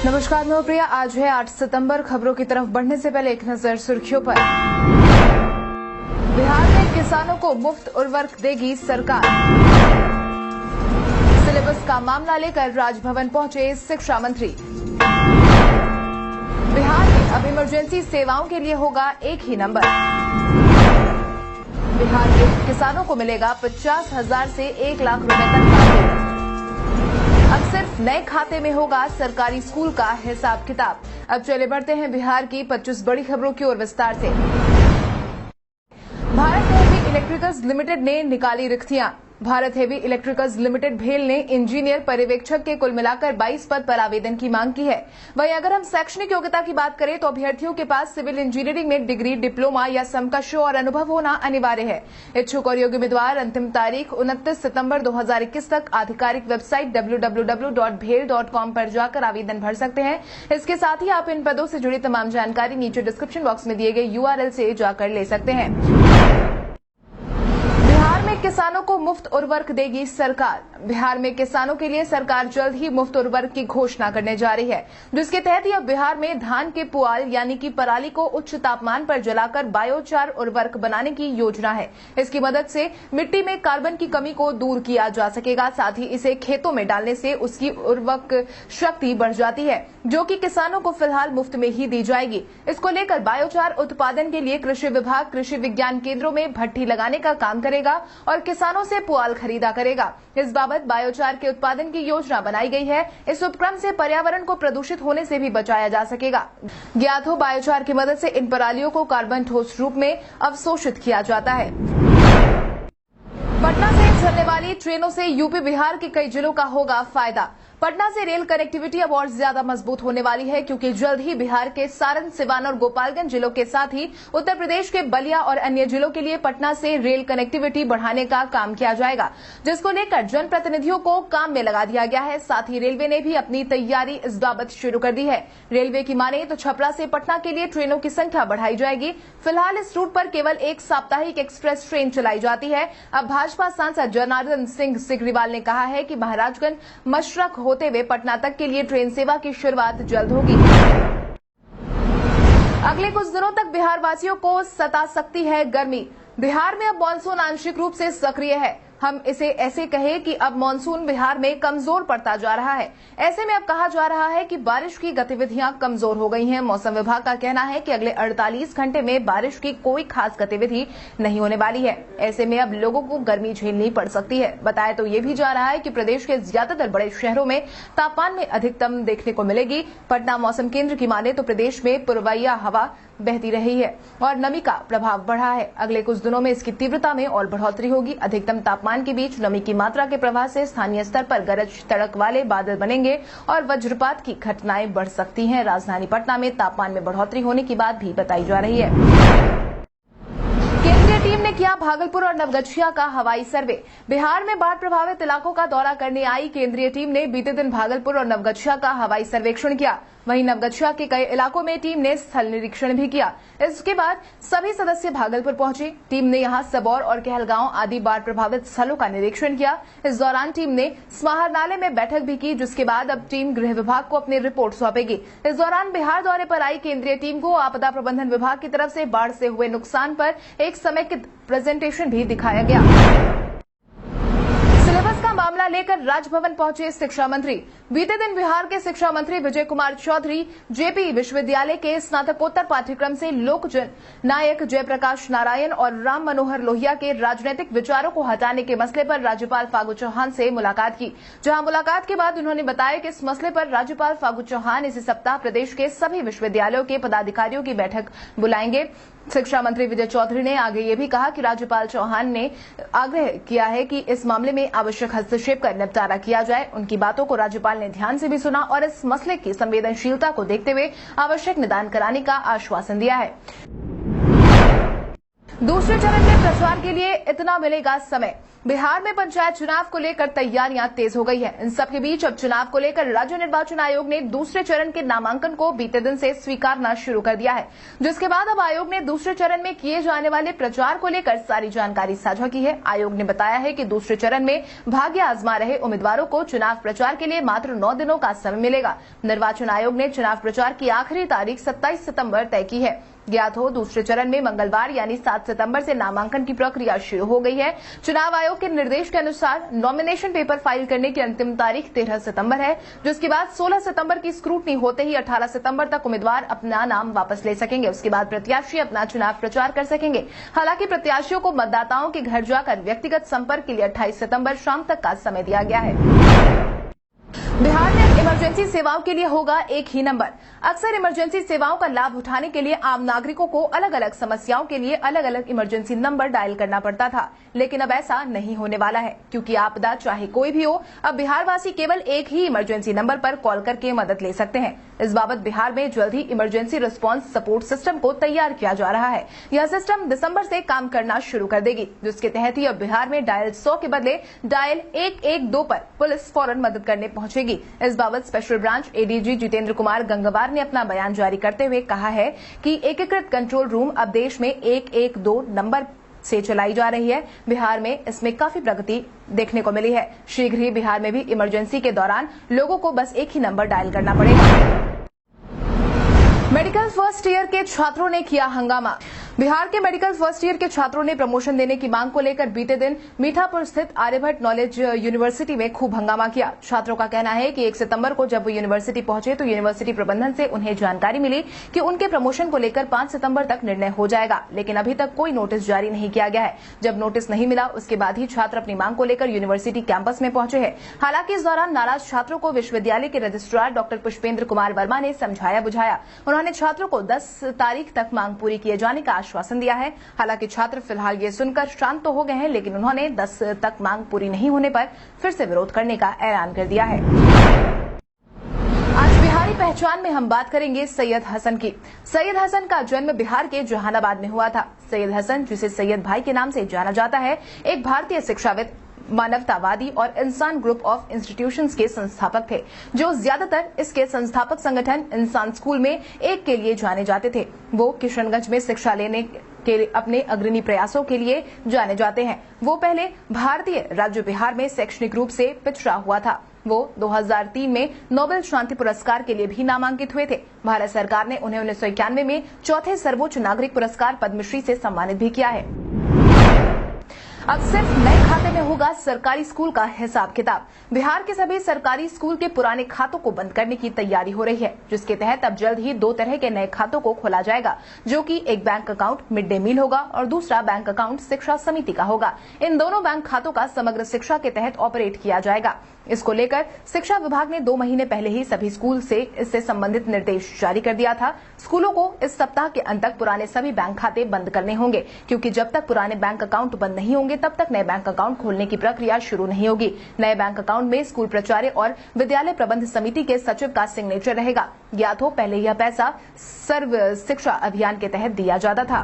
नमस्कार, मैं प्रिया। आज है 8 सितंबर। खबरों की तरफ बढ़ने से पहले एक नजर सुर्खियों पर। बिहार में किसानों को मुफ्त उर्वरक देगी सरकार। सिलेबस का मामला लेकर राजभवन पहुंचे शिक्षा मंत्री। बिहार में अब इमरजेंसी सेवाओं के लिए होगा एक ही नंबर। बिहार के किसानों को मिलेगा 50,000 से 1 लाख रुपए तक का ऋण। अब सिर्फ नए खाते में होगा सरकारी स्कूल का हिसाब किताब। अब चले बढ़ते हैं बिहार की 25 बड़ी खबरों की ओर विस्तार से। भारत हेवी इलेक्ट्रिकल्स लिमिटेड ने निकाली रिक्तियां। भारत हेवी इलेक्ट्रिकल्स लिमिटेड भेल ने इंजीनियर पर्यवेक्षक के कुल मिलाकर 22 पद पर आवेदन की मांग की है। वहीं अगर हम शैक्षणिक योग्यता की बात करें तो अभ्यर्थियों के पास सिविल इंजीनियरिंग में डिग्री, डिप्लोमा या समकक्ष और अनुभव होना अनिवार्य है। इच्छुक और योग्य उम्मीदवार अंतिम तारीख 29 सितंबर 2021 तक आधिकारिक वेबसाइट www.bhel.com पर जाकर आवेदन भर सकते हैं। इसके साथ ही आप इन पदों से जुड़ी तमाम जानकारी नीचे डिस्क्रिप्शन बॉक्स में दिए गए URL से जाकर ले सकते हैं। बिहार में किसानों को मुफ्त उर्वरक देगी सरकार। बिहार में किसानों के लिए सरकार जल्द ही मुफ्त उर्वरक की घोषणा करने जा रही है, जिसके तहत अब बिहार में धान के पुआल यानी कि पराली को उच्च तापमान पर जलाकर बायोचार उर्वरक बनाने की योजना है। इसकी मदद से मिट्टी में कार्बन की कमी को दूर किया जा सकेगा। साथ ही इसे खेतों में डालने से उसकी उर्वरक शक्ति बढ़ जाती है, जो कि किसानों को फिलहाल मुफ्त में ही दी जाएगी। इसको लेकर बायोचार उत्पादन के लिए कृषि विभाग कृषि विज्ञान केंद्रों में भट्ठी लगाने का काम करेगा और किसानों से पुआल खरीदा करेगा। इस बाबत बायोचार के उत्पादन की योजना बनाई गई है। इस उपक्रम से पर्यावरण को प्रदूषित होने से भी बचाया जा सकेगा। ज्ञात हो, बायोचार की मदद से इन परालियों को कार्बन ठोस रूप में अवशोषित किया जाता है। पटना से चलने वाली ट्रेनों से यूपी बिहार के कई जिलों का होगा फायदा। पटना से रेल कनेक्टिविटी अब और ज्यादा मजबूत होने वाली है, क्योंकि जल्द ही बिहार के सारण, सिवान और गोपालगंज जिलों के साथ ही उत्तर प्रदेश के बलिया और अन्य जिलों के लिए पटना से रेल कनेक्टिविटी बढ़ाने का काम किया जाएगा, जिसको लेकर जनप्रतिनिधियों को काम में लगा दिया गया है। साथ ही रेलवे ने भी अपनी तैयारी इस बाबत शुरू कर दी है। रेलवे की माने तो छपरा से पटना के लिए ट्रेनों की संख्या बढ़ाई जाएगी। फिलहाल इस रूट पर केवल एक साप्ताहिक एक्सप्रेस ट्रेन चलाई जाती है। अब भाजपा सांसद जनार्दन सिंह सिग्रीवाल ने कहा है कि महाराजगंज मशरक होते हुए पटना तक के लिए ट्रेन सेवा की शुरुआत जल्द होगी। अगले कुछ दिनों तक बिहार वासियों को सता सकती है गर्मी। बिहार में अब मानसून आंशिक रूप से सक्रिय है। हम इसे ऐसे कहें कि अब मानसून बिहार में कमजोर पड़ता जा रहा है। ऐसे में अब कहा जा रहा है कि बारिश की गतिविधियां कमजोर हो गई हैं। मौसम विभाग का कहना है कि अगले 48 घंटे में बारिश की कोई खास गतिविधि नहीं होने वाली है। ऐसे में अब लोगों को गर्मी झेलनी पड़ सकती है। बताया तो ये भी जा रहा है कि प्रदेश के ज्यादातर बड़े शहरों में तापमान में अधिकतम देखने को मिलेगी। पटना मौसम केंद्र की माने तो प्रदेश में पूर्वैया हवा बहती रही है और नमी का प्रभाव बढ़ा है। अगले कुछ दिनों में इसकी तीव्रता में और बढ़ोतरी होगी। अधिकतम तापमान के बीच नमी की मात्रा के प्रभाव से स्थानीय स्तर पर गरज तड़क वाले बादल बनेंगे और वज्रपात की घटनाएं बढ़ सकती हैं। राजधानी पटना में तापमान में बढ़ोतरी होने की बात भी बताई जा रही है। केंद्रीय टीम ने किया भागलपुर और नवगछिया का हवाई सर्वे। बिहार में बाढ़ प्रभावित इलाकों का दौरा करने आई केंद्रीय टीम ने बीते दिन भागलपुर और नवगछिया का हवाई सर्वेक्षण किया। वहीं नवगछिया के कई इलाकों में टीम ने स्थल निरीक्षण भी किया। इसके बाद सभी सदस्य भागलपुर पहुंचे। टीम ने यहां सबौर और कहलगांव आदि बाढ़ प्रभावित स्थलों का निरीक्षण किया। इस दौरान टीम ने समाहरणालय में बैठक भी की, जिसके बाद अब टीम गृह विभाग को अपनी रिपोर्ट सौंपेगी। इस दौरान बिहार दौरे पर आई केंद्रीय टीम को आपदा प्रबंधन विभाग की तरफ से बाढ़ से हुए नुकसान पर एक समेकित प्रेजेंटेशन भी दिखाया गया। सिलेबस का मामला लेकर राजभवन पहुंचे शिक्षा मंत्री। बीते दिन बिहार के शिक्षा मंत्री विजय कुमार चौधरी जेपी विश्वविद्यालय के स्नातकोत्तर पाठ्यक्रम से लोकजन नायक जयप्रकाश नारायण और राम मनोहर लोहिया के राजनीतिक विचारों को हटाने के मसले पर राज्यपाल फागू चौहान से मुलाकात की। जहां मुलाकात के बाद उन्होंने बताया कि इस मसले पर राज्यपाल फागू चौहान इसी सप्ताह प्रदेश के सभी विश्वविद्यालयों के पदाधिकारियों की बैठक बुलाएंगे। शिक्षा मंत्री विजय चौधरी ने आगे ये भी कहा कि राज्यपाल चौहान ने आग्रह किया है कि इस मामले में आवश्यक हस्तक्षेप कर निपटारा किया जाए। उनकी बातों को राज्यपाल ने ध्यान से भी सुना और इस मसले की संवेदनशीलता को देखते हुए आवश्यक निदान कराने का आश्वासन दिया है। दूसरे चरण में प्रचार के लिए इतना मिलेगा समय। बिहार में पंचायत चुनाव को लेकर तैयारियां तेज हो गई है। इन सब के बीच अब चुनाव को लेकर राज्य निर्वाचन आयोग ने दूसरे चरण के नामांकन को बीते दिन से स्वीकारना शुरू कर दिया है, जिसके बाद अब आयोग ने दूसरे चरण में किए जाने वाले प्रचार को लेकर सारी जानकारी साझा की है। आयोग ने बताया है कि दूसरे चरण में भाग्य आजमा रहे उम्मीदवारों को चुनाव प्रचार के लिए मात्र 9 दिनों का समय मिलेगा। निर्वाचन आयोग ने चुनाव प्रचार की आखिरी तारीख 27 सितंबर तय की है। ज्ञात हो, दूसरे चरण में मंगलवार यानी 7 सितंबर से नामांकन की प्रक्रिया शुरू हो गई है। चुनाव आयोग के निर्देश के अनुसार नॉमिनेशन पेपर फाइल करने की अंतिम तारीख 13 सितंबर है, जिसके बाद 16 सितंबर की स्क्रूटनी होते ही 18 सितंबर तक उम्मीदवार अपना नाम वापस ले सकेंगे। उसके बाद प्रत्याशी अपना चुनाव प्रचार कर सकेंगे। हालांकि प्रत्याशियों को मतदाताओं के घर जाकर व्यक्तिगत संपर्क के लिए 28 सितंबर शाम तक का समय दिया गया है। बिहार में इमरजेंसी सेवाओं के लिए होगा एक ही नंबर। अक्सर इमरजेंसी सेवाओं का लाभ उठाने के लिए आम नागरिकों को अलग अलग समस्याओं के लिए अलग अलग इमरजेंसी नंबर डायल करना पड़ता था, लेकिन अब ऐसा नहीं होने वाला है, क्योंकि आपदा चाहे कोई भी हो, अब बिहारवासी केवल एक ही इमरजेंसी नंबर पर कॉल करके मदद ले सकते हैं। इस बाबत बिहार में जल्द ही इमरजेंसी रिस्पांस सपोर्ट सिस्टम को तैयार किया जा रहा है। यह सिस्टम दिसंबर से काम करना शुरू कर देगी, जिसके तहत ही अब बिहार में डायल 100 के बदले डायल 112 पर पुलिस फौरन मदद करने पहुंचेगी। इस बाबत special branch ADG Jitendra Kumar Gangwar ने अपना बयान जारी करते हुए कहा है कि एकीकृत कंट्रोल रूम अब देश में 112 नंबर से चलाई जा रही है। बिहार में इसमें काफी प्रगति देखने को मिली है। शीघ्र ही बिहार में भी इमरजेंसी के दौरान लोगों को बस एक ही नंबर डायल करना पड़ेगा। मेडिकल फर्स्ट ईयर के छात्रों ने किया हंगामा। बिहार के मेडिकल फर्स्ट ईयर के छात्रों ने प्रमोशन देने की मांग को लेकर बीते दिन मीठापुर स्थित आर्यभट्ट नॉलेज यूनिवर्सिटी में खूब हंगामा किया। छात्रों का कहना है कि 1 सितंबर को जब वो यूनिवर्सिटी पहुंचे तो यूनिवर्सिटी प्रबंधन से उन्हें जानकारी मिली कि उनके प्रमोशन को लेकर 5 सितंबर तक निर्णय हो जाएगा, लेकिन अभी तक कोई नोटिस जारी नहीं किया गया है। जब नोटिस नहीं मिला, उसके बाद ही छात्र अपनी मांग को लेकर यूनिवर्सिटी कैंपस में पहुंचे हैं। हालांकि इस दौरान नाराज छात्रों को विश्वविद्यालय के रजिस्ट्रार डॉक्टर पुष्पेंद्र कुमार वर्मा ने समझाया बुझाया। उन्होंने छात्रों को 10 तारीख तक मांग पूरी किए जाने का आश्वासन दिया है। हालांकि छात्र फिलहाल ये सुनकर शांत तो हो गए हैं, लेकिन उन्होंने 10 तक मांग पूरी नहीं होने पर फिर से विरोध करने का ऐलान कर दिया है। आज बिहारी पहचान में हम बात करेंगे सैयद हसन की। सैयद हसन का जन्म बिहार के जहानाबाद में हुआ था। सैयद हसन, जिसे सैयद भाई के नाम से जाना जाता है, एक भारतीय शिक्षाविद, मानवतावादी और इंसान ग्रुप ऑफ इंस्टीट्यूशंस के संस्थापक थे, जो ज्यादातर इसके संस्थापक संगठन इंसान स्कूल में एक के लिए जाने जाते थे। वो किशनगंज में शिक्षा लेने के अपने अग्रणी प्रयासों के लिए जाने जाते हैं। वो पहले भारतीय राज्य बिहार में शैक्षणिक रूप से पिछड़ा हुआ था। वो 2003 में नोबेल शांति पुरस्कार के लिए भी नामांकित हुए थे। भारत सरकार ने उन्हें 1991 में चौथे सर्वोच्च नागरिक पुरस्कार पद्मश्री से सम्मानित भी किया है। अब सिर्फ नए खाते में होगा सरकारी स्कूल का हिसाब किताब। बिहार के सभी सरकारी स्कूल के पुराने खातों को बंद करने की तैयारी हो रही है, जिसके तहत अब जल्द ही 2 तरह के नए खातों को खोला जाएगा, जो कि एक bank account mid day meal होगा और दूसरा बैंक अकाउंट शिक्षा समिति का होगा। इन दोनों बैंक खातों का समग्र शिक्षा के तहत ऑपरेट किया जाएगा। इसको लेकर शिक्षा विभाग ने 2 महीने पहले ही सभी स्कूल से इससे संबंधित निर्देश जारी कर दिया था। स्कूलों को इस सप्ताह के अंत तक पुराने सभी बैंक खाते बंद करने होंगे, क्योंकि जब तक पुराने बैंक अकाउंट बंद नहीं होंगे तब तक नए बैंक अकाउंट खोलने की प्रक्रिया शुरू नहीं होगी। नए बैंक अकाउंट में स्कूल प्राचार्य और विद्यालय प्रबंध समिति के सचिव का सिग्नेचर रहेगा। ज्ञात हो, पहले यह पैसा सर्व शिक्षा अभियान के तहत दिया जाता था।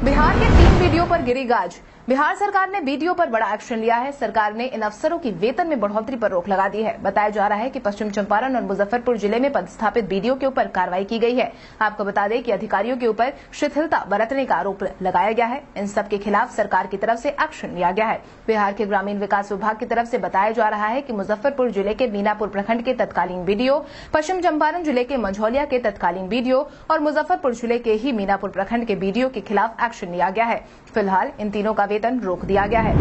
बिहार के 3 बीडीओ पर गिरी गाज। बिहार सरकार ने बीडीओ पर बड़ा एक्शन लिया है। सरकार ने इन अफसरों की वेतन में बढ़ोतरी पर रोक लगा दी है। बताया जा रहा है कि पश्चिम चंपारण और मुजफ्फरपुर जिले में पदस्थापित बीडीओ के ऊपर कार्रवाई की गई है। आपको बता दें कि अधिकारियों के ऊपर शिथिलता बरतने का आरोप लगाया गया है। इन सब के खिलाफ सरकार की तरफ से एक्शन लिया गया है। बिहार के ग्रामीण विकास विभाग की तरफ से बताया जा रहा है कि मुजफ्फरपुर जिले के मीनापुर प्रखंड के तत्कालीन बीडीओ, पश्चिम चंपारण जिले के मंझौलिया के तत्कालीन बीडीओ और मुजफ्फरपुर जिले के ही मीनापुर प्रखंड के बीडीओ के खिलाफ एक्शन लिया गया है। फिलहाल इन तीनों का वेतन रोक दिया गया है।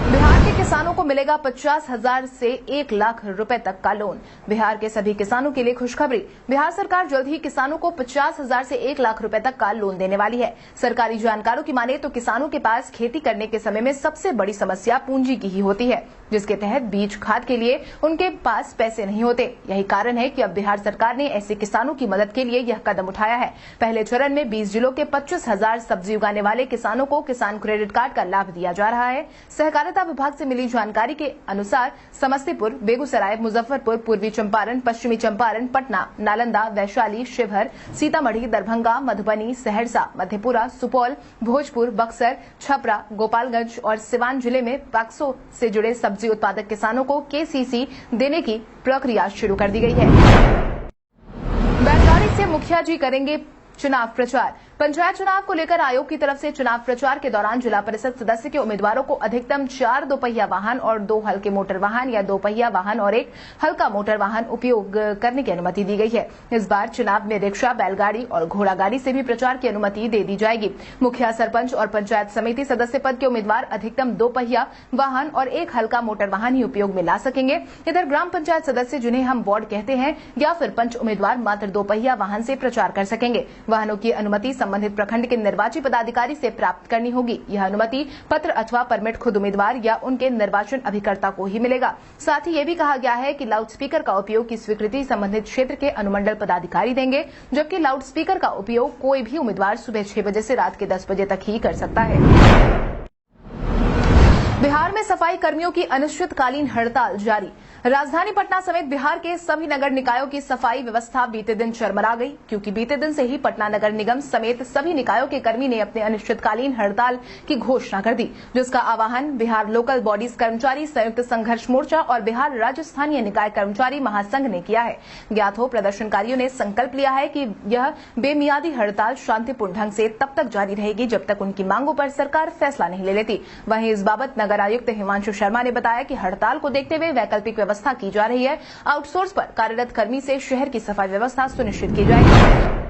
बिहार के किसानों को मिलेगा 50,000 से 1 लाख रुपए तक का लोन। बिहार के सभी किसानों के लिए खुशखबरी। बिहार सरकार जल्द ही किसानों को 50,000 से 1 लाख रुपए तक का लोन देने वाली है। सरकारी जानकारों की माने तो किसानों के पास खेती करने के समय में सबसे बड़ी समस्या पूंजी की ही होती है। जिसके तहत बीज खाद के लिए उनके पास पैसे नहीं होते। यही कारण है कि अब बिहार सरकार ने ऐसे किसानों की मदद के लिए यह कदम उठाया है। पहले चरण में 20 जिलों के 25,000 सब्जी उगाने वाले किसानों को किसान क्रेडिट कार्ड का लाभ दिया जा रहा है। सहकारिता विभाग से मिली जानकारी के अनुसार समस्तीपुर, बेगूसराय, मुजफ्फरपुर, पूर्वी चंपारण, पश्चिमी चंपारण, पटना, नालंदा, वैशाली, शिवहर, सीतामढ़ी, दरभंगा, मधुबनी, सहरसा, मधेपुरा, सुपौल, भोजपुर, बक्सर, छपरा, गोपालगंज और सिवान जिले में पैक्सों से जुड़े सब्जी उत्पादक किसानों को केसीसी देने की प्रक्रिया शुरू कर दी गई है। बैलगाड़ी से मुखिया जी करेंगे चुनाव प्रचार। पंचायत चुनाव को लेकर आयोग की तरफ से चुनाव प्रचार के दौरान जिला परिषद सदस्य के उम्मीदवारों को अधिकतम 4 दोपहिया वाहन और 2 हल्के मोटर वाहन या 2 पहिया वाहन और 1 हल्का मोटर वाहन उपयोग करने की अनुमति दी गई है। इस बार चुनाव में रिक्शा, बैलगाड़ी और घोड़ा गाड़ी से भी प्रचार की अनुमति दे दी जाएगी। मुखिया, सरपंच और पंचायत समिति सदस्य पद के उम्मीदवार अधिकतम 2 पहिया वाहन और 1 हल्का मोटर वाहन ही उपयोग में ला सकेंगे। इधर ग्राम पंचायत सदस्य, जिन्हें हम वार्ड कहते हैं, या फिर पंच उम्मीदवार मात्र 2 पहिया वाहन से प्रचार कर सकेंगे। वाहनों की अनुमति संबंधित प्रखंड के निर्वाची पदाधिकारी से प्राप्त करनी होगी। यह अनुमति पत्र अथवा परमिट खुद उम्मीदवार या उनके निर्वाचन अभिकर्ता को ही मिलेगा। साथ ही ये भी कहा गया है कि लाउडस्पीकर का उपयोग की स्वीकृति संबंधित क्षेत्र के अनुमंडल पदाधिकारी देंगे, जबकि लाउडस्पीकर का उपयोग कोई भी उम्मीदवार सुबह 6 बजे से रात के 10 बजे तक ही कर सकता है। बिहार में सफाई कर्मियों की अनिश्चितकालीन हड़ताल जारी। राजधानी पटना समेत बिहार के सभी नगर निकायों की सफाई व्यवस्था बीते दिन चरमरा गई, क्योंकि बीते दिन से ही पटना नगर निगम समेत सभी निकायों के कर्मी ने अपने अनिश्चितकालीन हड़ताल की घोषणा कर दी, जिसका आह्वान बिहार लोकल बॉडीज कर्मचारी संयुक्त संघर्ष मोर्चा और बिहार राज्य स्थानीय निकाय कर्मचारी महासंघ ने किया है। ज्ञात हो, प्रदर्शनकारियों ने संकल्प लिया है कि यह बेमियादी हड़ताल शांतिपूर्ण ढंग से तब तक जारी रहेगी जब तक उनकी मांगों पर सरकार फैसला नहीं ले लेती। वहीं इस बाबत नगर आयुक्त हिमांशु शर्मा ने बताया कि हड़ताल को देखते हुए वैकल्पिक व्यवस्था की जा रही है। आउटसोर्स पर कार्यरत कर्मी से शहर की सफाई व्यवस्था सुनिश्चित की जाएगी।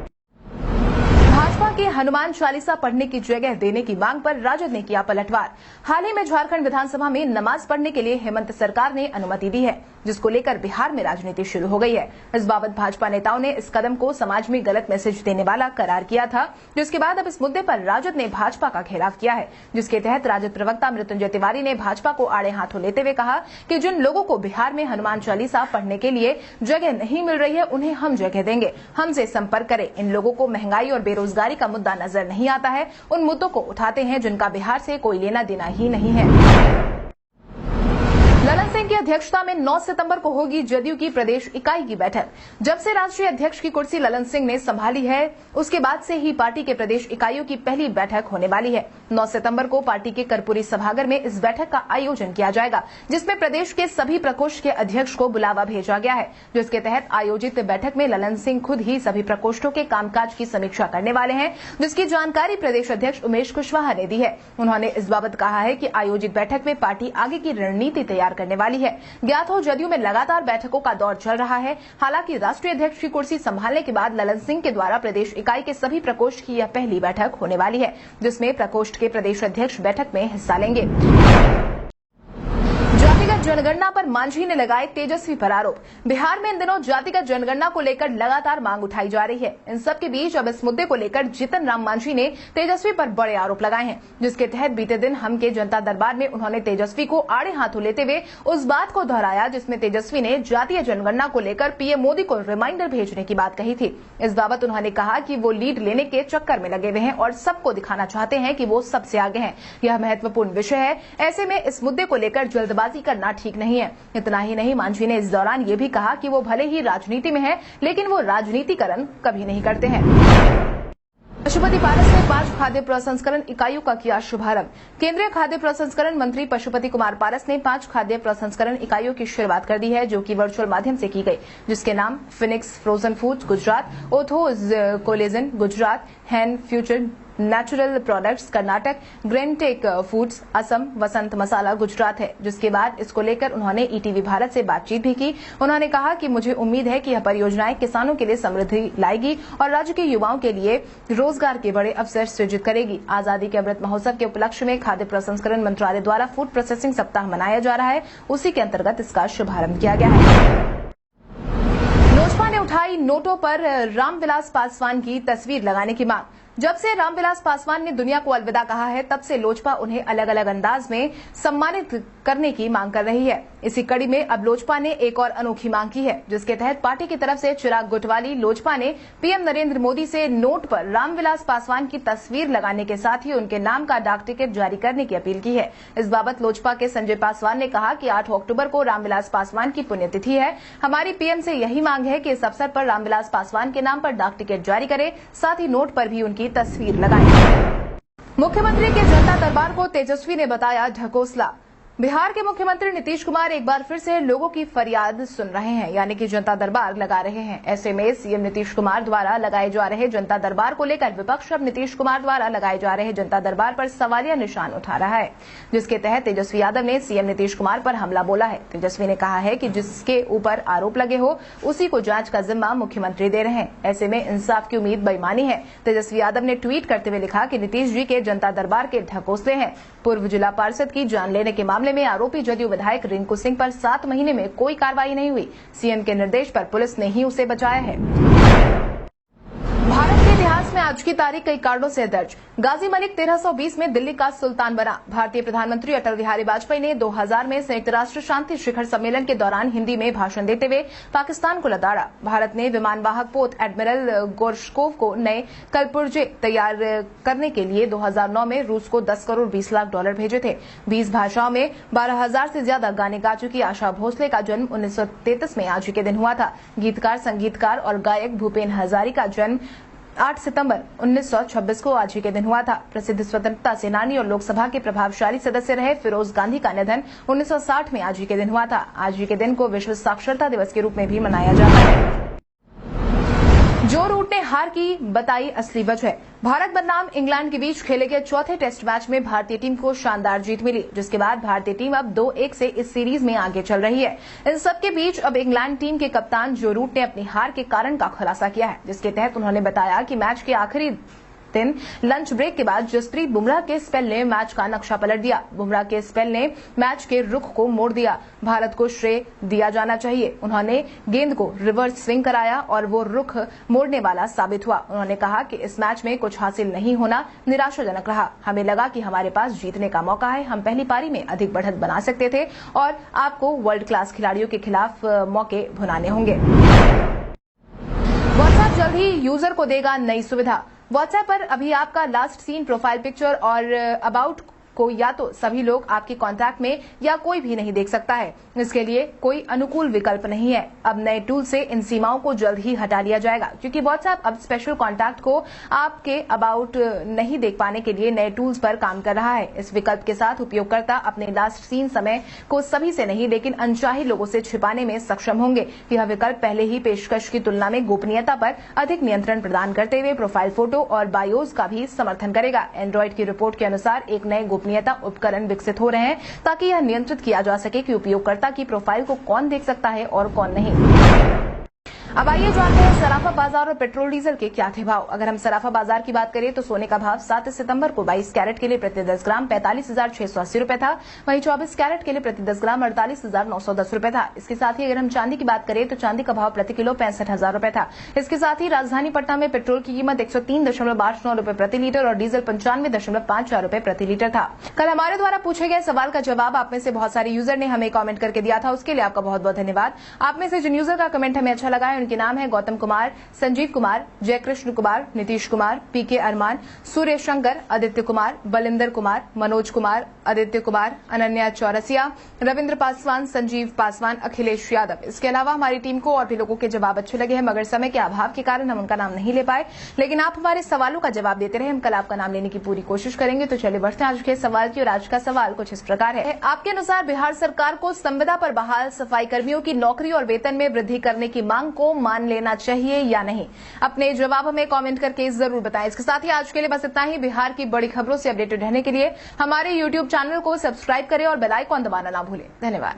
भाजपा के हनुमान चालीसा पढ़ने की जगह देने की मांग पर राजद ने किया पलटवार। हाल ही में झारखंड विधानसभा में नमाज पढ़ने के लिए हेमंत सरकार ने अनुमति दी है, जिसको लेकर बिहार में राजनीति शुरू हो गई है। इस बाबत भाजपा नेताओं ने इस कदम को समाज में गलत मैसेज देने वाला करार किया था, जिसके बाद अब इस मुद्दे पर राजद ने भाजपा का घेराव किया है, जिसके तहत राजद प्रवक्ता मृत्युंजय तिवारी ने भाजपा को आड़े हाथों लेते हुए कहा कि जिन लोगों को बिहार में हनुमान चालीसा पढ़ने के लिए जगह नहीं मिल रही है, उन्हें हम जगह देंगे। हमसे संपर्क करें। इन लोगों को महंगाई और बेरोजगारी का मुद्दा नजर नहीं आता है, उन मुद्दों को उठाते हैं जिनका बिहार से कोई लेना देना ही नहीं है। ललन सिंह की अध्यक्षता में 9 सितंबर को होगी जदयू की प्रदेश इकाई की बैठक। जब से राष्ट्रीय अध्यक्ष की कुर्सी ललन सिंह ने संभाली है, उसके बाद से ही पार्टी के प्रदेश इकाइयों की पहली बैठक होने वाली है। 9 सितंबर को पार्टी के कर्पूरी सभागार में इस बैठक का आयोजन किया जाएगा, जिसमें प्रदेश के सभी प्रकोष्ठ के अध्यक्ष को बुलावा भेजा गया है, जिसके तहत आयोजित बैठक में ललन सिंह खुद ही सभी प्रकोष्ठों के कामकाज की समीक्षा करने वाले हैं, जिसकी जानकारी प्रदेश अध्यक्ष उमेश कुशवाहा ने दी है। उन्होंने इस बाबत कहा है कि आयोजित बैठक में पार्टी आगे की रणनीति तैयार करने वाली है। ज्ञात हो, जदयू में लगातार बैठकों का दौर चल रहा है। हालांकि राष्ट्रीय अध्यक्ष की कुर्सी संभालने के बाद ललन सिंह के द्वारा प्रदेश इकाई के सभी प्रकोष्ठ की यह पहली बैठक होने वाली है, जिसमें प्रकोष्ठ के प्रदेश अध्यक्ष बैठक में हिस्सा लेंगे। जातिगत जनगणना पर मांझी ने लगाए तेजस्वी पर आरोप। बिहार में इन दिनों जातिगत जनगणना को लेकर लगातार मांग उठाई जा रही है। इन सब के बीच अब इस मुद्दे को लेकर जीतन राम मांझी ने तेजस्वी पर बड़े आरोप लगाए हैं, जिसके तहत बीते दिन हम के जनता दरबार में उन्होंने तेजस्वी को आड़े हाथों लेते हुए उस बात को दोहराया जिसमें तेजस्वी ने जातीय जनगणना को लेकर पीएम मोदी को रिमाइंडर भेजने की बात कही थी। इस बाबत उन्होंने कहा कि वो लीड लेने के चक्कर में लगे हुए हैं और सबको दिखाना चाहते हैं कि वो सबसे आगे हैं। यह महत्वपूर्ण विषय है, ऐसे में इस मुद्दे को लेकर जल्दबाजी करना ठीक नहीं है। इतना ही नहीं, मांझी ने इस दौरान ये भी कहा कि वो भले ही राजनीति में है, लेकिन वो राजनीतिकरण कभी नहीं करते हैं। पशुपति पारस ने 5 खाद्य प्रसंस्करण इकाइयों का किया शुभारंभ। केंद्रीय खाद्य प्रसंस्करण मंत्री पशुपति कुमार पारस ने 5 खाद्य प्रसंस्करण इकाइयों की शुरुआत कर दी है, जो कि वर्चुअल माध्यम से की गई, जिसके नाम फिनिक्स फ्रोजन फूड्स गुजरात, ओथोज कोलेजन गुजरात, हैन Future Natural Products Karnataka, Graintech Foods Assam, Vasant Masala Gujarat है। जिसके बाद इसको लेकर उन्होंने ईटीवी भारत से बातचीत भी की। उन्होंने कहा कि मुझे उम्मीद है कि यह परियोजनाएं किसानों के लिए समृद्धि लाएगी और राज्य के युवाओं के लिए रोजगार के बड़े अवसर सृजित करेगी। आजादी के अमृत महोत्सव के उपलक्ष्य में खाद्य प्रसंस्करण मंत्रालय द्वारा फूड प्रोसेसिंग सप्ताह मनाया जा रहा है, उसी के अंतर्गत इसका शुभारंभ किया गया है। लोजपा ने उठाई नोटों पर रामविलास पासवान की तस्वीर लगाने की मांग। जब से रामविलास पासवान ने दुनिया को अलविदा कहा है, तब से लोजपा उन्हें अलग अलग अंदाज में सम्मानित करने की मांग कर रही है। इसी कड़ी में अब लोजपा ने एक और अनोखी मांग की है, जिसके तहत पार्टी की तरफ से चिराग गुटवाली लोजपा ने पीएम नरेंद्र मोदी से नोट पर रामविलास पासवान की तस्वीर लगाने के साथ ही उनके नाम का डाक टिकट जारी करने की अपील की है। इस बाबत लोजपा के संजय पासवान ने कहा कि 8 अक्टूबर को रामविलास पासवान की पुण्यतिथि है। हमारी पीएम से यही मांग है कि इस अवसर पर रामविलास पासवान के नाम पर डाक टिकट जारी करें, साथ ही नोट पर भी उनकी तस्वीर लगाएं। मुख्यमंत्री के जनता दरबार को तेजस्वी ने बताया ढकोसला। बिहार के मुख्यमंत्री नीतीश कुमार एक बार फिर से लोगों की फरियाद सुन रहे हैं, यानी कि जनता दरबार लगा रहे हैं। ऐसे में सीएम नीतीश कुमार द्वारा लगाए जा रहे जनता दरबार को लेकर विपक्ष अब नीतीश कुमार द्वारा लगाए जा रहे जनता दरबार पर सवालिया निशान उठा रहा है, जिसके तहत तेजस्वी यादव ने सीएम नीतीश कुमार पर हमला बोला है। तेजस्वी ने कहा है कि जिसके ऊपर आरोप लगे हो उसी को जांच का जिम्मा मुख्यमंत्री दे रहे हैं। ऐसे में इंसाफ की उम्मीद बेईमानी है। तेजस्वी यादव ने ट्वीट करते हुए लिखा कि नीतीश जी के जनता दरबार के ढकोसले हैं। पूर्व जिला पार्षद की जान लेने के मामले में आरोपी जदयू विधायक रिंकू सिंह पर 7 महीने में कोई कार्रवाई नहीं हुई। सीएम के निर्देश पर पुलिस ने ही उसे बचाया है। भारत के इतिहास में आज की तारीख कई कारणों से दर्ज। गाजी मलिक 1320 में दिल्ली का सुल्तान बना। भारतीय प्रधानमंत्री अटल बिहारी वाजपेयी ने 2000 में संयुक्त राष्ट्र शांति शिखर सम्मेलन के दौरान हिंदी में भाषण देते हुए पाकिस्तान को लताड़ा। भारत ने विमानवाहक पोत एडमिरल गोर्शकोव को नए कलपुर्जे तैयार करने के लिए 2009 में रूस को 10 करोड़ 20 लाख डॉलर भेजे थे। 20 भाषाओं में 12,000 से ज्यादा गाने गा चुकी आशा भोसले का जन्म 1933 में आज ही के दिन हुआ था। गीतकार, संगीतकार और गायक भूपेन हजारी का जन्म 8 सितंबर 1926 को आज ही के दिन हुआ था। प्रसिद्ध स्वतंत्रता सेनानी और लोकसभा के प्रभावशाली सदस्य रहे फिरोज गांधी का निधन 1960 में आज ही के दिन हुआ था। आज ही के दिन को विश्व साक्षरता दिवस के रूप में भी मनाया जाता है। जो रूट ने हार की बताई असली वजह। भारत बनाम इंग्लैंड के बीच खेले गए चौथे टेस्ट मैच में भारतीय टीम को शानदार जीत मिली, जिसके बाद भारतीय टीम अब 2-1 से इस सीरीज में आगे चल रही है। इन सबके बीच अब इंग्लैंड टीम के कप्तान जो रूट ने अपनी हार के कारण का खुलासा किया है, जिसके तहत उन्होंने बताया कि मैच के आखिरी दिन लंच ब्रेक के बाद जसप्रीत बुमराह के स्पेल ने मैच का नक्शा पलट दिया। बुमराह के स्पेल ने मैच के रुख को मोड़ दिया। भारत को श्रेय दिया जाना चाहिए। उन्होंने गेंद को रिवर्स स्विंग कराया और वो रुख मोड़ने वाला साबित हुआ। उन्होंने कहा कि इस मैच में कुछ हासिल नहीं होना निराशाजनक रहा। हमें लगा कि हमारे पास जीतने का मौका है। हम पहली पारी में अधिक बढ़त बना सकते थे और आपको वर्ल्ड क्लास खिलाड़ियों के खिलाफ मौके भुनाने होंगे। व्हाट्सएप जल्द ही यूजर को देगा नई सुविधा। व्हाट्सएप पर अभी आपका लास्ट सीन, प्रोफाइल पिक्चर और अबाउट को या तो सभी लोग आपके कांटेक्ट में या कोई भी नहीं देख सकता है। इसके लिए कोई अनुकूल विकल्प नहीं है। अब नए टूल से इन सीमाओं को जल्द ही हटा लिया जाएगा, क्योंकि व्हाट्सएप अब स्पेशल कांटेक्ट को आपके अबाउट नहीं देख पाने के लिए नए टूल्स पर काम कर रहा है। इस विकल्प के साथ उपयोगकर्ता अपने लास्ट सीन समय को सभी से नहीं लेकिन अनचाही लोगों से छिपाने में सक्षम होंगे। यह विकल्प पहले ही पेशकश की तुलना में गोपनीयता पर अधिक नियंत्रण प्रदान करते हुए प्रोफाइल फोटो और बायोज का भी समर्थन करेगा। एंड्रॉइड की रिपोर्ट के अनुसार एक नए गोपनीयता उपकरण विकसित हो रहे हैं ताकि यह नियंत्रित किया जा सके कि उपयोगकर्ता की प्रोफाइल को कौन देख सकता है और कौन नहीं। अब आइए जानते हैं सराफा बाजार और पेट्रोल डीजल के क्या थे भाव। अगर हम सराफा बाजार की बात करें तो सोने का भाव 7 सितंबर को 22 कैरेट के लिए प्रति 10 ग्राम 45,680 रुपए था। वहीं 24 कैरेट के लिए प्रति 10 ग्राम 48,910 रुपए था। इसके साथ ही अगर हम चांदी की बात करें तो चांदी का भाव प्रति किलो 65,000 रुपए था। इसके साथ ही राजधानी पटना में पेट्रोल की कीमत 103.89 रुपए प्रति लीटर और डीजल 95.54 रुपए प्रति लीटर था। कल हमारे द्वारा पूछे गए सवाल का जवाब आप में से बहुत सारे यूजर ने हमें कॉमेंट करके दिया था, उसके लिए आपका बहुत बहुत धन्यवाद। आप में से जिन यूजर का कमेंट हमें अच्छा लगा है उनके नाम है गौतम कुमार, संजीव कुमार, जयकृष्ण कुमार, नीतीश कुमार, पीके अरमान, सूर्य शंकर, आदित्य कुमार, बलिंदर कुमार, मनोज कुमार, आदित्य कुमार, अनन्या चौरसिया, रविंद्र पासवान, संजीव पासवान, अखिलेश यादव। इसके अलावा हमारी टीम को और भी लोगों के जवाब अच्छे लगे हैं, मगर समय के अभाव के कारण हम उनका नाम नहीं ले पाए, लेकिन आप हमारे सवालों का जवाब देते रहे। हम कल आपका नाम लेने की पूरी कोशिश करेंगे। तो चलिए बढ़ते हैं आज के सवाल की। और आज का सवाल कुछ इस प्रकार है। आपके अनुसार बिहार सरकार को संविदा पर बहाल सफाई कर्मियों की नौकरी और वेतन में वृद्धि करने की मांग को मान लेना चाहिए या नहीं? अपने जवाब हमें कमेंट करके जरूर बताएं। इसके साथ ही आज के लिए बस इतना ही। बिहार की बड़ी खबरों से अपडेटेड रहने के लिए हमारे YouTube चैनल को सब्सक्राइब करें और बेल आइकॉन दबाना ना भूलें। धन्यवाद।